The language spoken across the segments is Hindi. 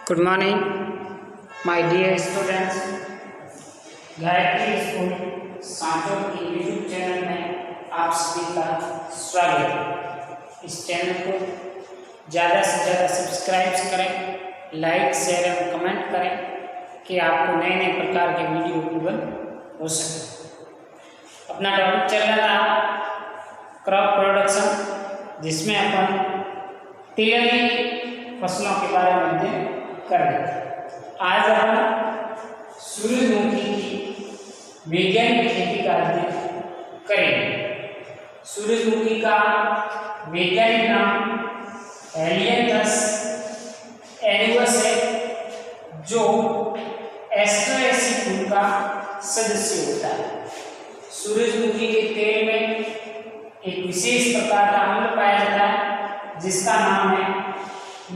Good morning, my dear students. Gayatri school Sanchore के यूट्यूब चैनल में आप सभी का स्वागत है। इस चैनल को ज़्यादा से ज़्यादा सब्सक्राइब करें, लाइक शेयर एवं कमेंट करें कि आपको नए नए प्रकार के वीडियो उपलब्ध हो सके। अपना टॉपिक चल रहा था क्रॉप प्रोडक्शन, जिसमें अपन तिलहनी फसलों के बारे में अध्ययन कर रहे थे। आज हम सूरजमुखी की वैज्ञानिक खेती का अध्ययन करेंगे। सूरजमुखी का वैज्ञानिक नाम हेलियंथस एनुअस है, जो एस्ट्रेसी कुल का सदस्य होता है। सूरजमुखी के तेल में एक विशेष प्रकार का अम्ल पाया जाता है, जिसका नाम है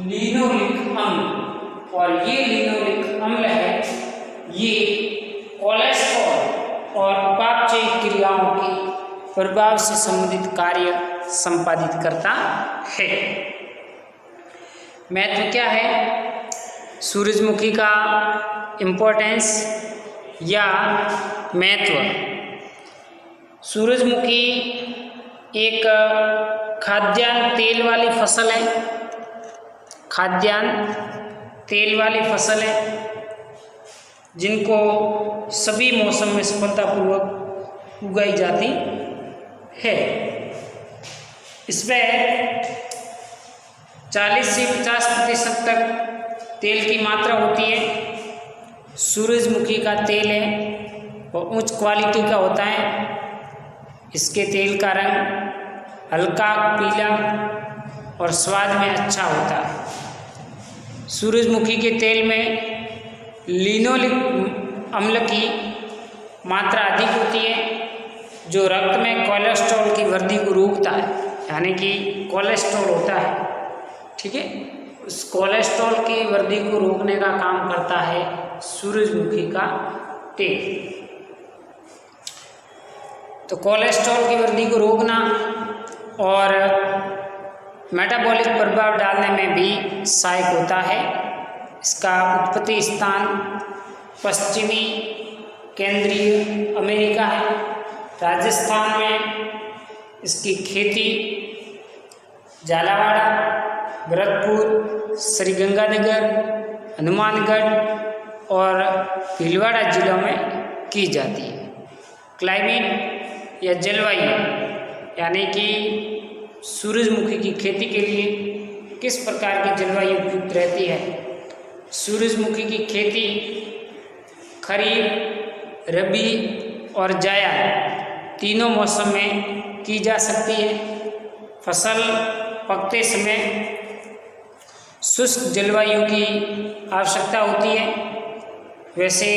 लिनोलिक अम्ल। और ये लिनोलिक अम्ल है, ये कोलेस्ट्रॉल और उपापचयी क्रियाओं के प्रभाव से संबंधित कार्य संपादित करता है। महत्व क्या है सूरजमुखी का, इम्पोर्टेंस या महत्व। सूरजमुखी एक खाद्यान्न तेल वाली फसल है। खाद्यान्न तेल वाली फसल है जिनको सभी मौसम में सफलतापूर्वक उगाई जाती है। इसमें 40 से 50% तक तेल की मात्रा होती है। सूरजमुखी का तेल है वो उच्च क्वालिटी का होता है। इसके तेल का रंग हल्का पीला और स्वाद में अच्छा होता है। सूरजमुखी के तेल में लिनोलिक अम्ल की मात्रा अधिक होती है, जो रक्त में कोलेस्ट्रॉल की वृद्धि को रोकता है। यानी कि कोलेस्ट्रॉल होता है, ठीक है, उस कोलेस्ट्रॉल की वृद्धि को रोकने का काम करता है सूरजमुखी का तेल। तो कोलेस्ट्रॉल की वृद्धि को रोकना और मेटाबॉलिक प्रभाव डालने में भी सहायक होता है। इसका उत्पत्ति स्थान पश्चिमी केंद्रीय अमेरिका है। राजस्थान में इसकी खेती झालावाड़, भरतपुर, श्रीगंगानगर, हनुमानगढ़ और भीलवाड़ा जिलों में की जाती है। क्लाइमेट या जलवायु, यानी कि सूरजमुखी की खेती के लिए किस प्रकार की जलवायु उपयुक्त रहती है। सूरजमुखी की खेती खरीफ, रबी और जायद तीनों मौसम में की जा सकती है। फसल पकते समय शुष्क जलवायु की आवश्यकता होती है। वैसे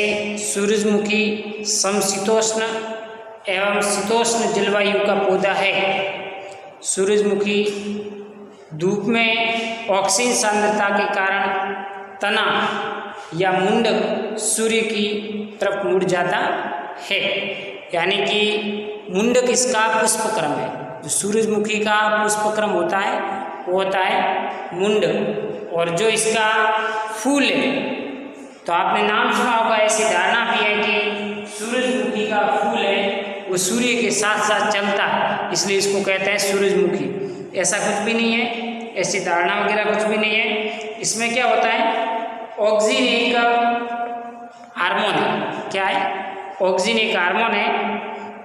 सूरजमुखी समशीतोष्ण एवं शीतोष्ण जलवायु का पौधा है। सूरजमुखी धूप में ऑक्सीजन सांद्रता के कारण तना या मुंडक सूर्य की तरफ मुड़ जाता है। यानी कि मुंडक इसका पुष्पक्रम है। जो सूरजमुखी का पुष्पक्रम होता है वो होता है मुंडक। और जो इसका फूल है, तो आपने नाम सुना होगा, ऐसी धारणा भी है कि सूरजमुखी का फूल है वो सूर्य के साथ साथ चलता है, इसलिए इसको कहते हैं सूरजमुखी। ऐसा कुछ भी नहीं है, ऐसी धारणा वगैरह कुछ भी नहीं है। इसमें क्या होता है, ऑक्सीजन एक हार्मोन है। क्या है, ऑक्सीजन एक हार्मोन है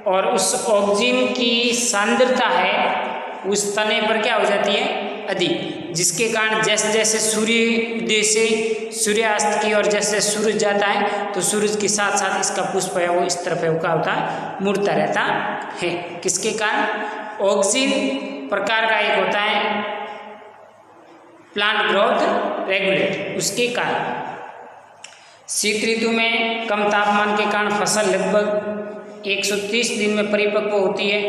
और उस ऑक्सीजन की सांद्रता है उस तने पर क्या हो जाती है, अधिक, जिसके कारण जैसे जैसे सूर्योदय से सूर्यास्त की ओर जैसे सूरज जाता है तो सूरज के साथ साथ इसका पुष्प है वो इस तरफ है, क्या होता है, मुड़ता रहता है। किसके कारण, ऑक्सीजन प्रकार का एक होता है प्लांट ग्रोथ रेगुलेटर, उसके कारण। शीत ऋतु में कम तापमान के कारण फसल लगभग 130 दिन में परिपक्व होती है,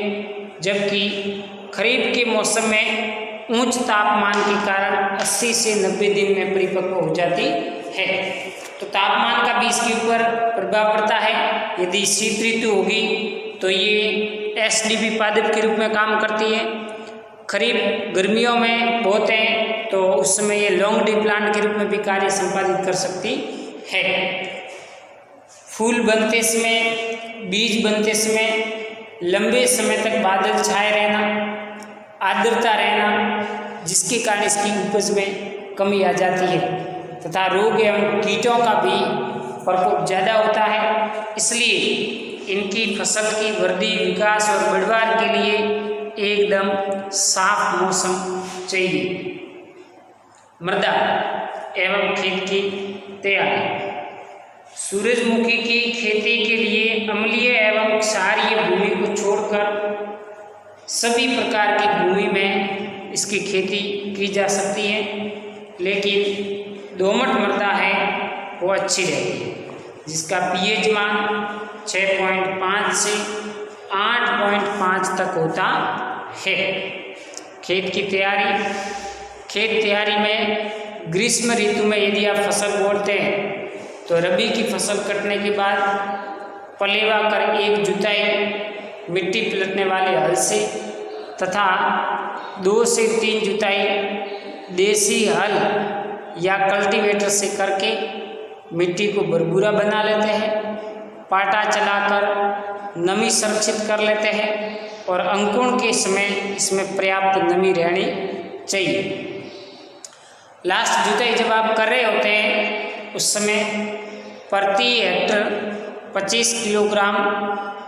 जबकि खरीफ के मौसम में उच्च तापमान के कारण 80 से 90 दिन में परिपक्व हो जाती है। तो तापमान का भी इसके ऊपर प्रभाव पड़ता है। यदि शीत ऋतु होगी तो ये एसडीपी पादप के रूप में काम करती है। खरीफ गर्मियों में बोते हैं तो उस समय ये लॉन्ग डे प्लांट के रूप में भी कार्य संपादित कर सकती है। फूल बनते समय, बीज बनते समय लंबे समय तक बादल छाए रहना, आर्द्रता रहना, जिसके कारण इसकी उपज में कमी आ जाती है तथा रोग एवं कीटों का भी प्रकोप ज़्यादा होता है। इसलिए इनकी फसल की वृद्धि, विकास और बढ़वार के लिए एकदम साफ मौसम चाहिए। मृदा एवं खेत की तैयारी। सूरजमुखी की खेती के लिए अम्लीय एवं क्षारीय भूमि को छोड़कर सभी प्रकार की भूमि में इसकी खेती की जा सकती है, लेकिन दोमट मृदा है वो अच्छी रहती है, जिसका पीएच मान 6.5 से 8.5 तक होता है। खेत की तैयारी। खेत तैयारी में ग्रीष्म ऋतु में यदि आप फसल बोते हैं तो रबी की फसल कटने के बाद पलेवा कर एक जुताई मिट्टी पलटने वाले हल से तथा 2 से 3 जुताई देसी हल या कल्टीवेटर से करके मिट्टी को भुरभुरा बना लेते हैं। पाटा चलाकर नमी संरक्षित कर लेते हैं और अंकुरण के समय इसमें पर्याप्त नमी रहनी चाहिए। लास्ट जुताई जब आप कर रहे होते हैं उस समय प्रति Hector 25 kilogram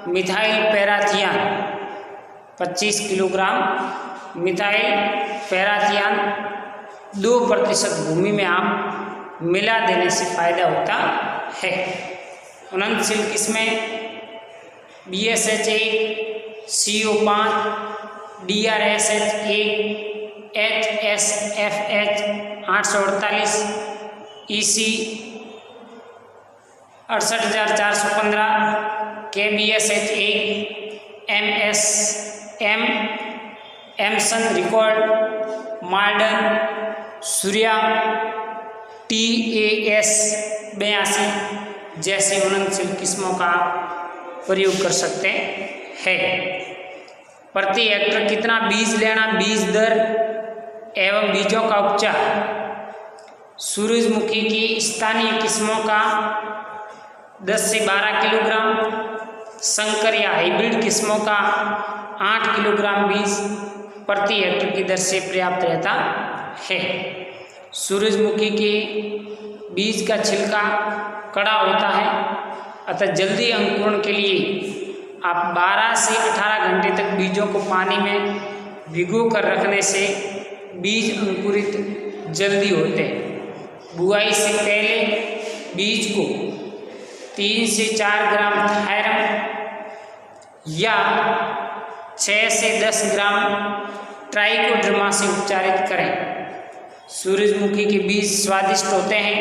methyl parathion 25 kilogram methyl parathion 2% भूमि में आप मिला देने से फायदा होता है। उन्नतशील किस्में BSH1, CO5, DRSH1, HSFH 848, EC 68415, KBSH1, MSM, एमसन रिकॉर्ड, मार्डन, सूर्या, TAS 82 जैसे उन्नतशील किस्मों का प्रयोग कर सकते हैं। प्रति हेक्टर कितना बीज लेना, बीज दर एवं बीजों का उपचार। सूरजमुखी की स्थानीय किस्मों का 10 से 12 किलोग्राम, संकर या हाइब्रिड किस्मों का 8 किलोग्राम बीज प्रति हेक्टर की दर से पर्याप्त रहता है। सूरजमुखी के बीज का छिलका कड़ा होता है, अतः जल्दी अंकुरण के लिए आप 12 से 18 घंटे तक बीजों को पानी में भिगो कर रखने से बीज अंकुरित जल्दी होते हैं। बुआई से पहले बीज को 3 से 4 ग्राम थायरम या 6 से 10 ग्राम ट्राइकोडर्मा से उपचारित करें। सूरजमुखी के बीज स्वादिष्ट होते हैं,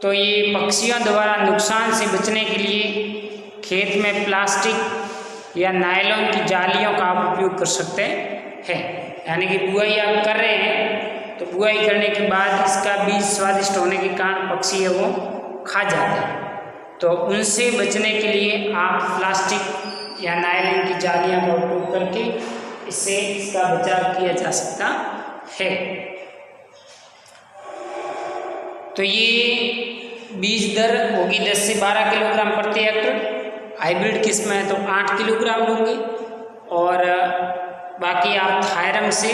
तो ये पक्षियों द्वारा नुकसान से बचने के लिए खेत में प्लास्टिक या नायलॉन की जालियों का आप उपयोग कर सकते हैं। यानी कि बुआई आप कर रहे हैं तो बुआई करने के बाद इसका बीज स्वादिष्ट होने के कारण पक्षी है वो खा जाते हैं, तो उनसे बचने के लिए आप प्लास्टिक या नायलॉन की जालियां का उपयोग करके इससे इसका बचाव किया जा सकता है। तो ये बीज दर होगी 10 से 12 किलोग्राम प्रति हेक्टर। हाइब्रिड किस्म है तो 8 किलोग्राम होंगे और बाकी आप थायरम से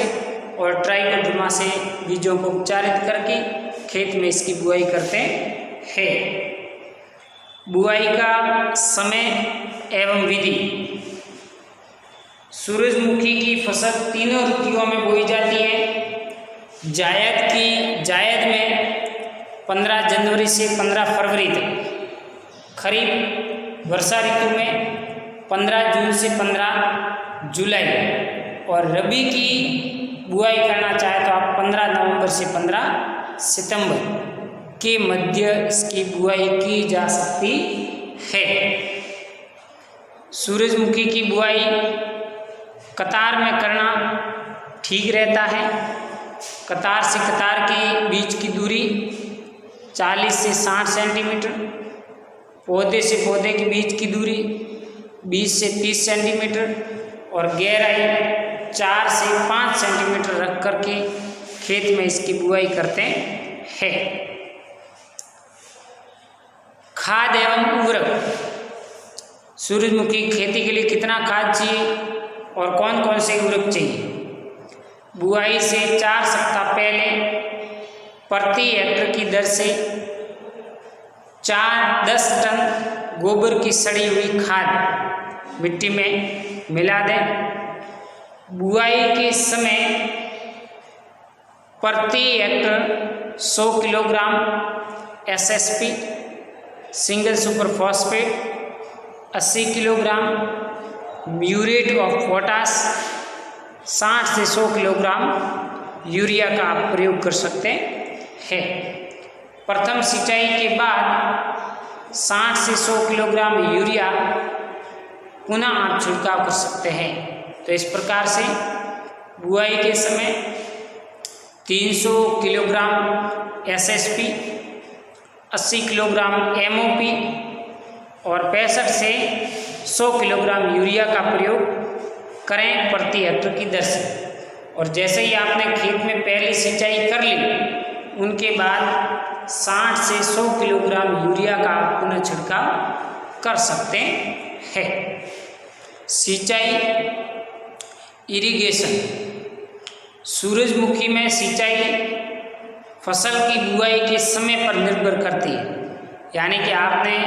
और ट्राइकोडर्मा से बीजों को उपचारित करके खेत में इसकी बुआई करते हैं। बुआई का समय एवं विधि। सूरजमुखी की फसल तीनों ऋतुओं में बोई जाती है। जायद में 15 जनवरी से 15 फरवरी तक, खरीफ वर्षा ऋतु में 15 जून से 15 जुलाई, और रबी की बुआई करना चाहे तो आप 15 नवंबर से 15 सितंबर के मध्य इसकी बुआई की जा सकती है। सूरजमुखी की बुआई कतार में करना ठीक रहता है। कतार से कतार के बीच की दूरी 40 से 60 सेंटीमीटर, पौधे से पौधे के बीच की दूरी 20 से 30 सेंटीमीटर और गहराई 4 से 5 सेंटीमीटर रख करके खेत में इसकी बुआई करते हैं। खाद एवं उर्वरक। सूरजमुखी खेती के लिए कितना खाद चाहिए और कौन कौन से उर्वरक चाहिए? बुआई से 4 सप्ताह पहले प्रति हेक्टर की दर से 10 टन गोबर की सड़ी हुई खाद मिट्टी में मिला दें। बुआई के समय प्रति Hector 100 kilogram SSP single super phosphate, 80 kilogram muriate of potash, 60 से 100 किलोग्राम यूरिया का आप प्रयोग कर सकते हैं। प्रथम सिंचाई के बाद 60 से 100 किलोग्राम यूरिया पुनः आप छिड़काव कर सकते हैं। तो इस प्रकार से बुआई के समय 300 किलोग्राम एसएसपी, 80 किलोग्राम एमओपी और 65 से 100 किलोग्राम यूरिया का प्रयोग करें प्रति हेक्टर की दर से। और जैसे ही आपने खेत में पहली सिंचाई कर ली, उनके बाद 60 से 100 किलोग्राम यूरिया का पुनः छिड़काव कर सकते हैं। सिंचाई इरिगेशन। सूरजमुखी में सिंचाई फसल की बुआई के समय पर निर्भर करती है, यानी कि आपने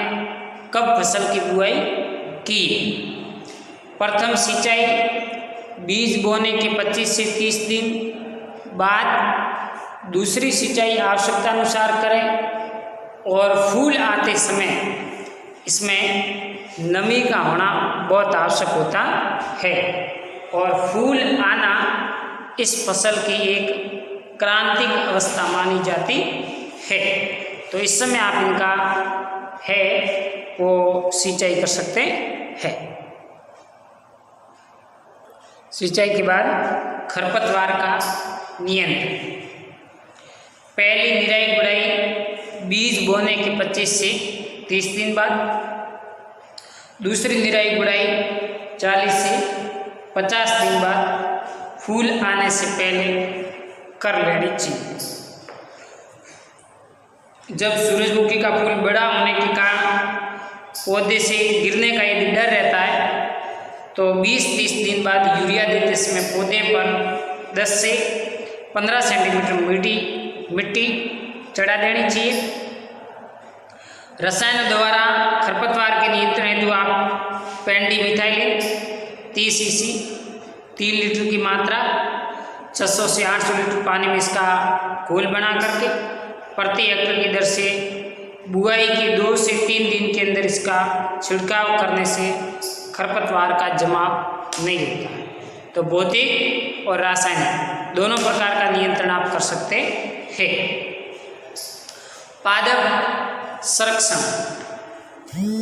कब फसल की बुआई की। प्रथम सिंचाई बीज बोने के 25 से 30 दिन बाद, दूसरी सिंचाई आवश्यकता अनुसार करें और फूल आते समय इसमें नमी का होना बहुत आवश्यक होता है। और फूल आना इस फसल की एक क्रांतिक अवस्था मानी जाती है। तो इस समय आप इनका है वो सिंचाई कर सकते हैं। सिंचाई के बाद खरपतवार का नियंत्रण। पहली निराई गुड़ाई बीज बोने के 25 से 30 दिन बाद, दूसरी निराई गुड़ाई 40 से 50 दिन बाद फूल आने से पहले कर लेनी चाहिए। जब सूरजमुखी का फूल बड़ा होने के कारण पौधे से गिरने का यदि डर रहता है, तो 20-30 दिन बाद यूरिया देते समय पौधे पर 10 से 15 सेंटीमीटर मिट्टी चढ़ा देनी चाहिए। रसायनों द्वारा खरपतवार के नियंत्रण हेतु आप पेंडिमिथाइलिन 30 cc 3 लीटर की मात्रा 600 से 800 लीटर पानी में इसका घोल बना करके प्रति हेक्टर की दर से बुआई के 2 से 3 दिन के अंदर इसका छिड़काव करने से खरपतवार का जमाव नहीं होता है। तो भौतिक और रासायनिक दोनों प्रकार का नियंत्रण आप कर सकते हैं। पादप संरक्षण।